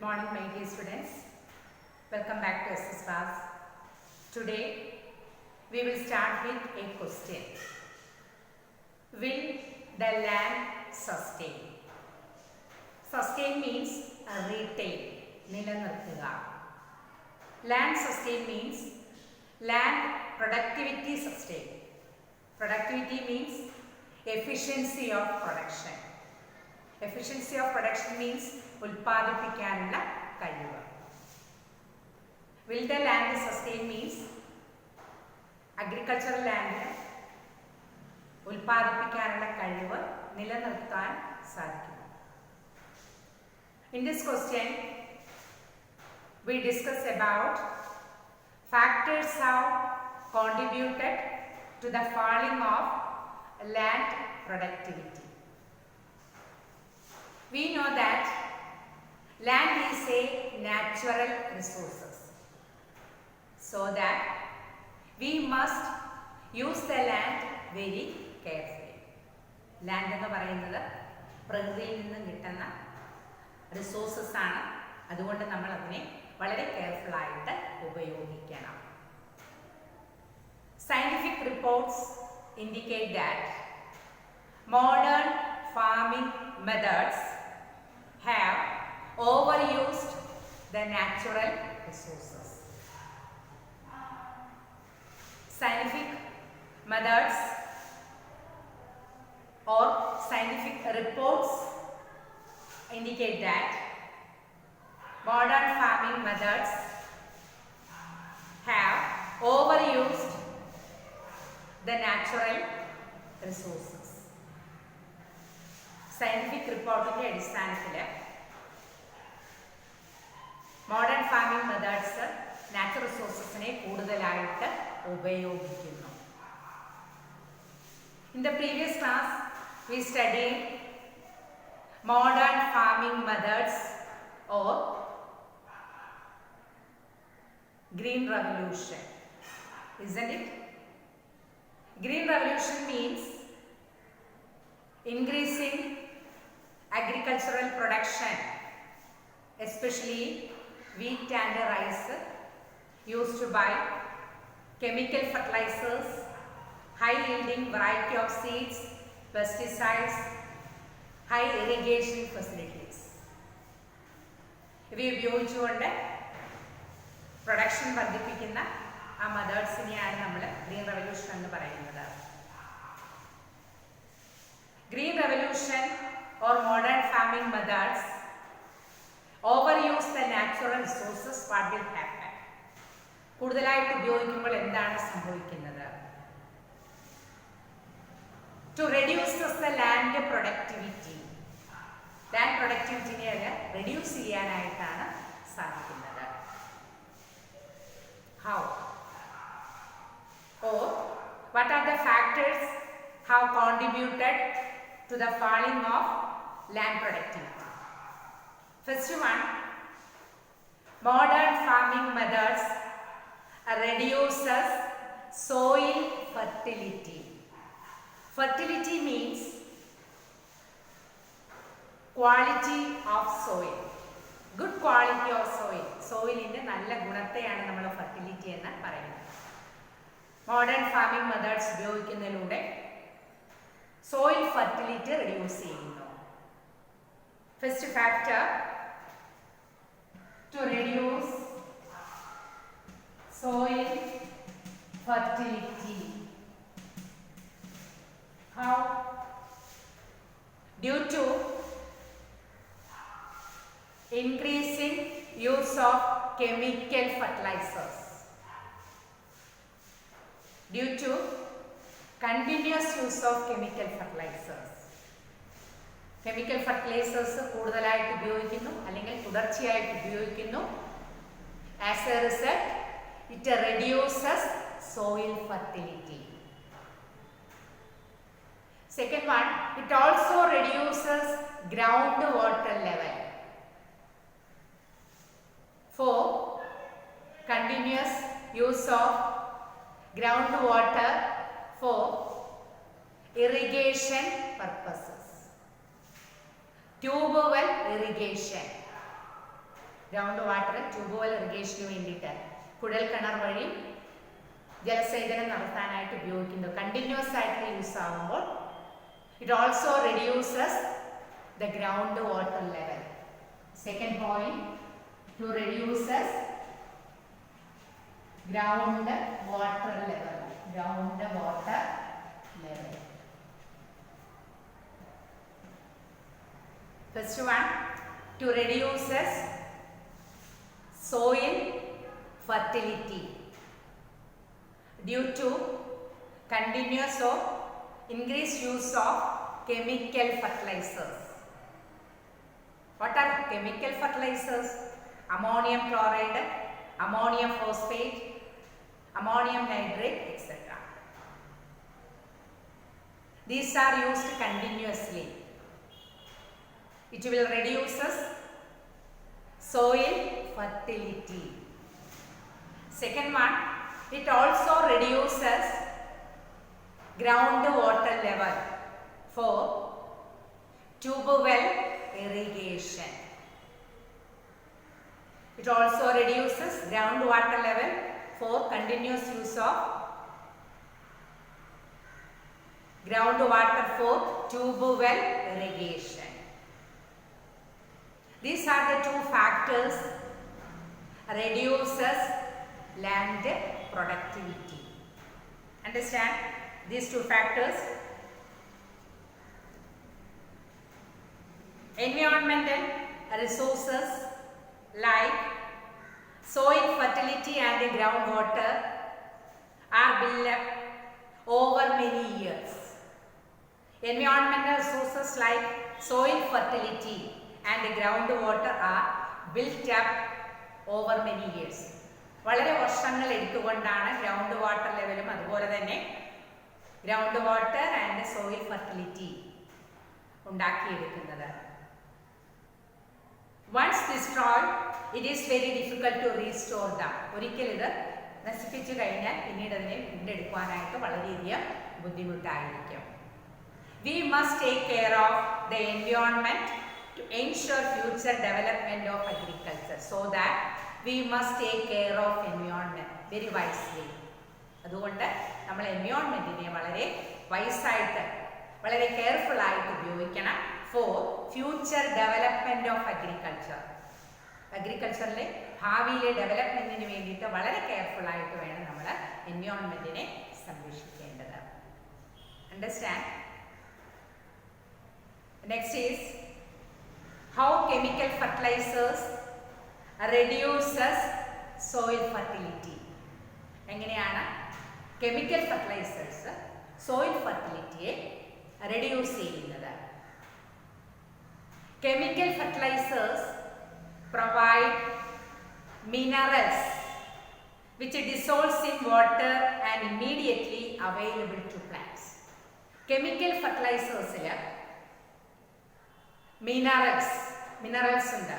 morning, my dear students. Welcome back to SS class. Today, we will start with a question. Will the land sustain? Sustain means retain, nilanirthukka. Land sustain means land productivity sustain. Productivity means efficiency of production. Efficiency of production means ഉൽപ്പാദിപ്പിക്കാനുള്ള കഴിവ്. Will the land sustain means agricultural land ഉൽപ്പാദിപ്പിക്കാനുള്ള കഴിവ് നിലനിർത്താൻ സാധിക്കും. In this question, we discuss about factors have contributed to the falling of land productivity. We know that land is a natural resources, so that we must use the land very carefully. Land എന്ന് പറയുന്നത് പ്രകൃതിയിൽ നിന്നും കിട്ടുന്ന resources ആണ്. അതുകൊണ്ട് നമ്മൾ അതിനെ വളരെ കെയർഫുൾ ആയിട്ട് ഉപയോഗിക്കണം. Scientific reports indicate that modern farming methods have overused the natural resources. Scientific methods or scientific reports indicate that modern farming methods have overused the natural resources. Scientific റിപ്പോർട്ടിന്റെ അടിസ്ഥാനത്തിൽ മോഡേൺ ഫാമിംഗ് മെത്തേഡ്സ് നാച്ചുറൽ റിസോഴ്സസിനെ കൂടുതലായിട്ട് ഉപയോഗിക്കുന്നു. In the previous class, we studied modern farming methods or Green Revolution, isn't it? Green Revolution means increasing agricultural production, especially wheat and rice, used by chemical fertilizers, high yielding variety of seeds, pesticides, high irrigation facilities. ഇവ ഉപയോഗിച്ചുകൊണ്ട് production വർദ്ധിപ്പിക്കുന്ന ആ മെത്തേഡ്സിനെയാണ് നമ്മൾ green revolution എന്ന് പറയുന്നത്. Green Revolution or modern farming methods overuse the natural resources. What will happen? കൂടുതലായിട്ട് ഉപയോഗിക്കുമ്പോൾ എന്താണ് സംഭവിക്കുന്നത്? To reduce the land productivity. Land productivity നെ reduce ചെയ്യാനായിട്ടാണ് സാധിക്കുന്നത്. How? Or what are the factors have contributed to the falling of land productivity? First one, modern farming methods reduces soil fertility. Fertility means quality of soil. Good quality of soil. Soilinte നല്ല ഗുണത്തെയാണ് നമ്മൾ fertility എന്ന് പറയുന്നത്. Modern farming methods ഉപയോഗിക്കുന്നതിലൂടെ soil fertility reduce ചെയ്യുന്നു. First factor to reduce soil fertility. How? Due to increasing use of chemical fertilizers. Due to continuous use of chemical fertilizers. Chemical fertilizers കൂടുതലായിട്ട് ഉപയോഗിക്കുന്നു അല്ലെങ്കിൽ തുടർച്ചയായിട്ട് ഉപയോഗിക്കുന്നു. As a result, it reduces soil fertility. Second one, it also reduces groundwater level. For continuous use of groundwater for irrigation purposes. Tube well irrigation. Ground water tube well ഇറിഗേഷന് വേണ്ടിയിട്ട് കുഴൽ കിണർ വഴി ജലസേചനം നടത്താനായിട്ട് ഉപയോഗിക്കുന്നു. കണ്ടിന്യൂസ് ആയിട്ട് യൂസ് ആകുമ്പോൾ it also reduces the ground water level. Second point, to reduces ground water level. Ground water level. First one, to reduces soil fertility due to continuous or increased use of chemical fertilizers. What are chemical fertilizers? Ammonium chloride, ammonium phosphate, ammonium nitrate, etc. These are used continuously. It will reduces soil fertility. Second one, it also reduces groundwater level for tube well irrigation. It also reduces groundwater level for continuous use of groundwater for tube well irrigation. These are the two factors reduces land productivity. Understand these two factors? Environmental resources like soil fertility and groundwater are built up over many years. Environmental resources like soil fertility and groundwater are built up over many years. വളരെ വർഷങ്ങൾ എടുത്തുകൊണ്ടാണ് ground water ലെവലും അതുപോലെ തന്നെ ground water and soil fertility ഉണ്ടാക്കിയെടുക്കുന്നത്. Once destroyed, it is very difficult to restore them. ഒരിക്കൽ ഇത് നശിപ്പിച്ചു കഴിഞ്ഞാൽ പിന്നീട് അതിനെ വീണ്ടെടുക്കാനായിട്ട് വളരെയധികം ബുദ്ധിമുട്ടായിരിക്കും. We must take care of the environment to ensure future development of agriculture. So that we must take care of environment very wisely. അതുകൊണ്ട് നമ്മൾ എൻവയോൺമെന്റിനെ വളരെ വൈസായിട്ട് വളരെ കെയർഫുൾ ആയിട്ട് ഉപയോഗിക്കണം. For future development of agriculture. അഗ്രികൾച്ചറിലെ ഭാവിയിലെ ഡെവലപ്മെന്റിന് വേണ്ടിയിട്ട് വളരെ കെയർഫുൾ ആയിട്ട് വേണം നമ്മൾ എൻവയോൺമെന്റിനെ സംരക്ഷിക്കേണ്ടത്. Understand? Next is how chemical fertilizers reduces soil fertility. എങ്ങനെയാണ് കെമിക്കൽ ഫെർട്ടിലൈസേഴ്സ് സോയിൽ ഫെർട്ടിലിറ്റിയെ റെഡ്യൂസ് ചെയ്യുന്നത്? Chemical fertilizers provide minerals which dissolves in water and immediately available to plants. Chemical fertilizers minerals ഉണ്ട്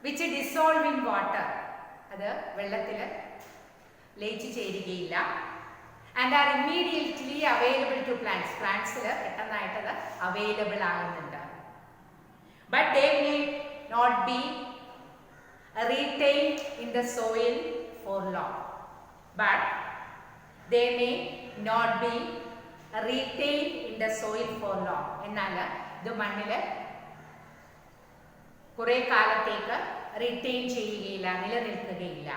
which dissolve in water. അത് വെള്ളത്തിൽ ലയിച്ചു ചേരുകയില്ല. And are immediately available to plants. Plants-ൽ പെട്ടെന്നായിട്ട് അത് available ആകുന്നുണ്ട്. But they may not be retained in the soil for long. But they may not be retained in the soil for long. എന്നാൽ ഇത് മണ്ണിൽ കുറേ കാലത്തേക്ക് റിറ്റെയിൻ ചെയ്യുകയില്ല, നിലനിൽക്കുകയില്ല.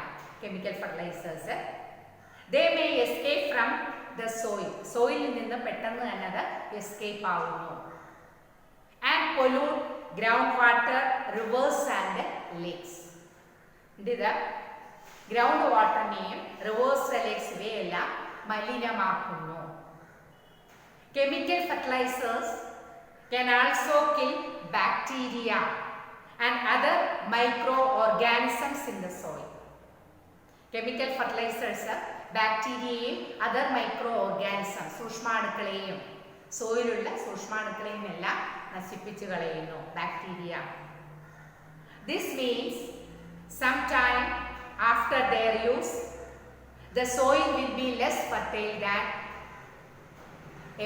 Chemical fertilisers they may escape from the soil. സോയിലിൽ നിന്ന് പെട്ടെന്ന് തന്നെ അത് എസ്കേപ്പ് ആവുന്നു. and pollute ground water, rivers and lakes. ഇത് ഗ്രൗണ്ട് വാട്ടറിനെയും റിവേഴ്സ് ലേക്സ് ഇവയെല്ലാം മലിനമാക്കുന്നു. Chemical fertilizers can also kill bacteria and other microorganisms in the soil. Chemical fertilizers ബാക്ടീരിയയും other microorganism സൂക്ഷ്മാണുക്കളെയും സോയിലുള്ള സൂക്ഷ്മാണുക്കളെയും എല്ലാം നശിപ്പിച്ചു കളയുന്നു bacteria. This means sometime after their use the soil will be less fertile than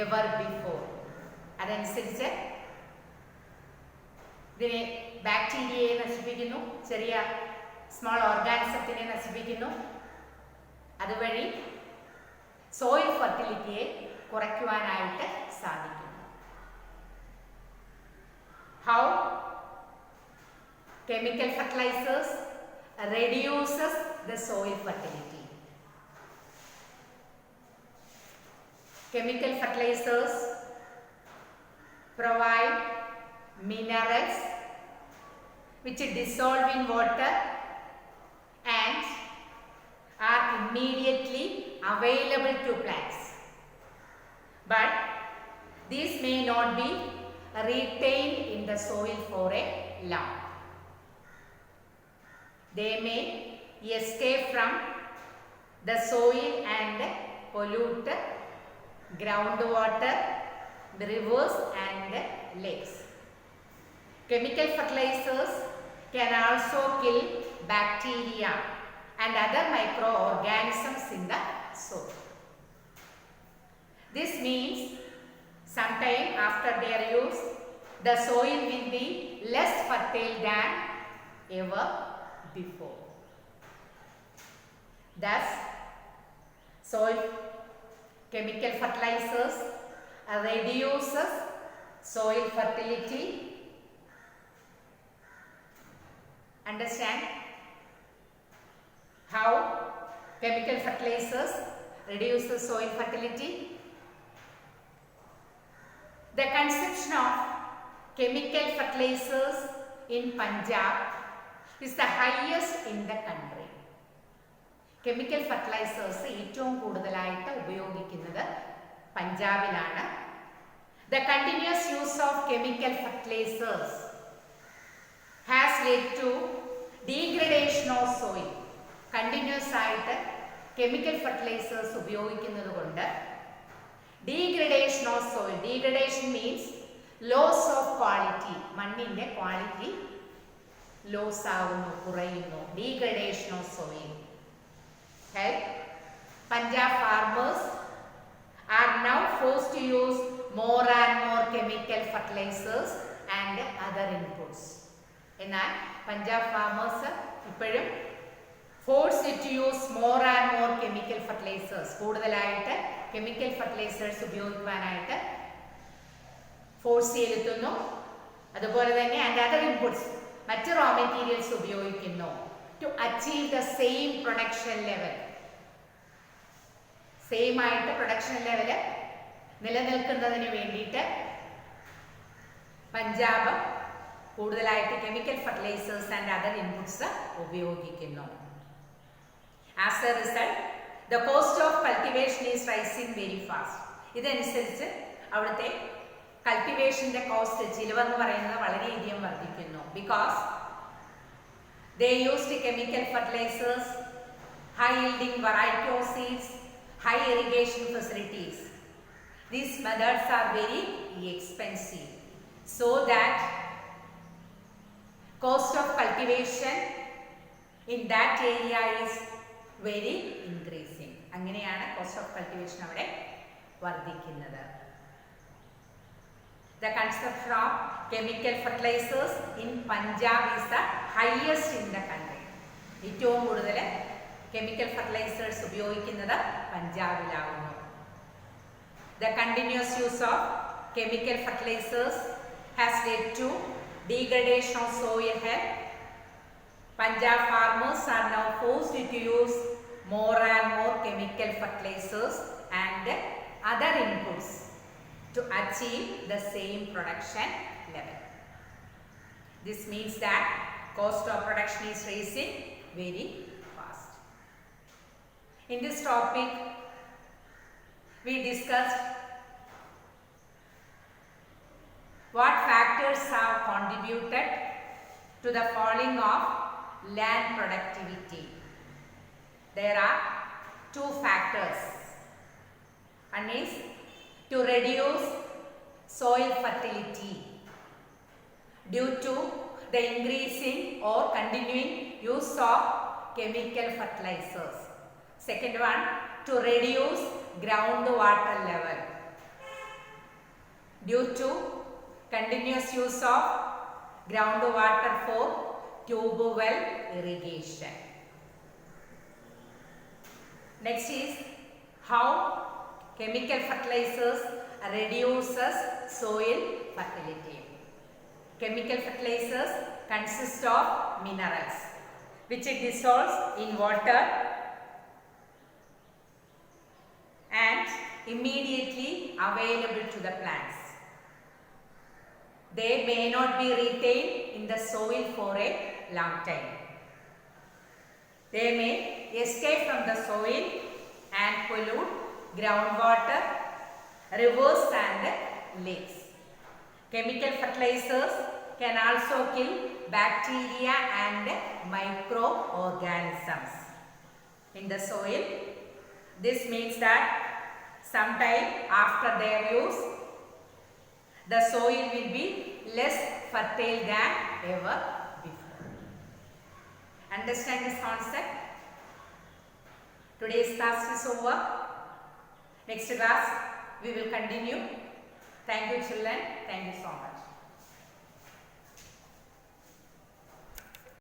ever before. അതനുസരിച്ച് ഇതിനെ ബാക്ടീരിയയെ നശിപ്പിക്കുന്നു, ചെറിയ സ്മോൾ ഓർഗാനിസത്തിനെ നശിപ്പിക്കുന്നു. അതുവഴി സോയിൽ ഫെർട്ടിലിറ്റിയെ കുറയ്ക്കുവാനായിട്ട് സാധിക്കുന്നു. How chemical fertilizers reduces the soil fertility. Chemical fertilizers provide minerals which dissolve in water and are immediately available to plants, but these may not be retained in the soil for a long. They may escape from the soil and pollute groundwater, rivers and lakes. Chemical fertilizers can also kill bacteria and other microorganisms in the soil. This means sometime after their use, the soil will be less fertile than ever before. Thus, soil chemical fertilizers reduces soil fertility. Understand how chemical fertilizers reduces soil fertility? The consumption of chemical fertilizers in Punjab is the highest in the country. Chemical fertilizers ഏറ്റവും കൂടുതലായിട്ട് ഉപയോഗിക്കുന്നത് പഞ്ചാബിലാണ്. The continuous use of chemical fertilizers has led to degradation of soil. Continuous ആയിട്ട് chemical fertilizers ഉപയോഗിക്കുന്നത് കൊണ്ട് degradation of soil. Degradation means loss of quality. മണ്ണിന്റെ quality loss ആവുന്നു, കുറയുന്നു. Degradation of soil. Help Punjab farmers are now forced to use more and more chemical fertilizers and other inputs. എന്നാൽ Punjab farmers ഇപ്പോഴും forced to use more and more chemical fertilizers. കൂടുതലായിട്ട് chemical fertilizers ഉപയോഗിക്കാനായിട്ട് force ചെയ്തെത്തുന്നു. അതുപോലെ തന്നെ and other inputs, മറ്റ് raw materials ഉപയോഗിക്കുന്നു to achieve the same production level. Same ആയിട്ട് പ്രൊഡക്ഷൻ ലെവല് നിലനിൽക്കുന്നതിന് വേണ്ടിയിട്ട് പഞ്ചാബ് കൂടുതലായിട്ട് chemical fertilizers and other inputs ഉപയോഗിക്കുന്നു. As a result, the cost of cultivation is rising very fast. ഇതനുസരിച്ച് അവിടുത്തെ കൾട്ടിവേഷന്റെ കോസ്റ്റ്, ചിലവെന്ന് പറയുന്നത് വളരെയധികം വർദ്ധിക്കുന്നു. Because they used chemical fertilizers, high yielding variety of seeds, high irrigation facilities. These methods are very expensive, so that cost of cultivation in that area is very increasing. അങ്ങനെയാണ് cost of cultivation അവിടെ വർദ്ധിക്കുന്നത്. The consumption of chemical fertilizers in Punjab is the highest in the country. ഏറ്റവും കൂടുതൽ chemical fertilisers ഉപയോഗിക്കുന്നത് പഞ്ചാബിലാവുന്നു. The continuous use of chemical fertilizers has led to degradation of soil health. Punjab farmers are now forced to use more and more chemical fertilizers and other inputs to achieve the same production level. This means that cost of production is rising very fast. In this topic, we discussed what factors have contributed to the falling of land productivity. There are two factors. One is to reduce soil fertility due to the increasing or continuing use of chemical fertilizers. Second one, to reduce groundwater level due to continuous use of groundwater for tube well irrigation. Next is how chemical fertilizers reduces soil fertility. Chemical fertilizers consist of minerals which it dissolves in water and immediately available to the plants. They may not be retained in the soil for a long time. They may escape from the soil and pollute groundwater, rivers and lakes. Chemical fertilizers can also kill bacteria and microorganisms in the soil. This means that sometime after their use, the soil will be less fertile than ever before. Understand this concept? Today's class is over. Next class we will continue. Thank you children. Thank you so much.